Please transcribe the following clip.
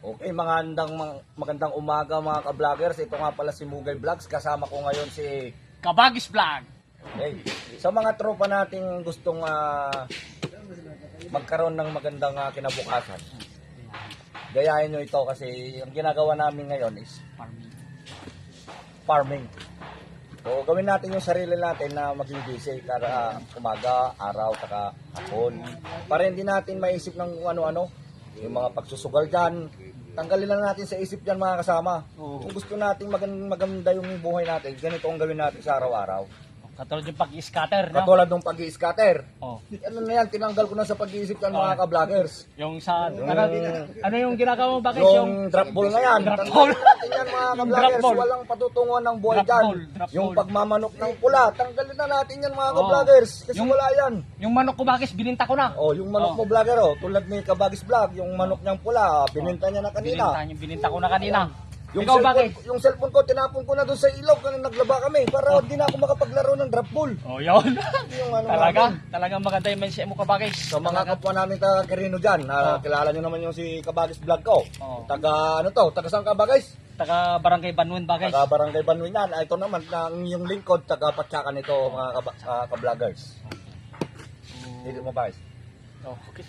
Okay, magandang umaga mga ka-vloggers. Ito nga pala si Mugay Vlogs. Kasama ko ngayon si Kabagis Vlog. Okay. Sa mga tropa nating gustong magkaroon ng magandang kinabukasan. Gayahin nyo ito kasi ang ginagawa namin ngayon is farming. So gawin natin yung sarili natin na maging busy para umaga, araw, saka hapon. Para hindi natin maisip ng ano-ano, yung mga pagsusugal dyan. Tanggalin lang natin sa isip dyan mga kasama. Kung gusto natin maganda yung buhay natin, ganito ang gawin natin sa araw-araw. Katulad yung pag-scatter, no? Katulad ng pag-i-scatter. Oh. Ano na yan, tinanggal ko na sa pag-iisip yan mga ka-vloggers. Yung sa, ano yung ginagawa mo? Bakit Yung drop ball na yan. Drop ball. Tanggalin natin yan mga Yung drop ka-vloggers. ball. Walang patutunguhan ng buhay Drop dyan. ball, drop Yung ball. pagmamanok ng pula, tanggalin na natin yan mga ka-vloggers. Kasi Yung- wala yan. yung manok ko bakit bininta ko na. Oh, yung manok mo vlogger, tulad ni Kabagis Vlog, yung manok niyang pula, bininta niya na kanina. Bininta ko na kanina. Yung Ikaw bakit? yung cellphone ko, tinapon ko na doon sa ilaw kasi naglaba kami para hindi na ako makapaglaro ng drop ball. Oh, yun. Yung ano Talaga, namin. talagang maganda yung mindset mo, Kabagis. Sa mga kapwa namin taga Quirino dyan, kilala nyo naman yung si Kabagis Vlog ko. Oh. Taga taga saan Kabagis? Taga Barangay Banwin, Bagay. Taga Barangay Banwin yan. Ito naman, yung lingkod, taga Patsakan ito mga ka-vloggers. Dito mo ba? Oh, okay.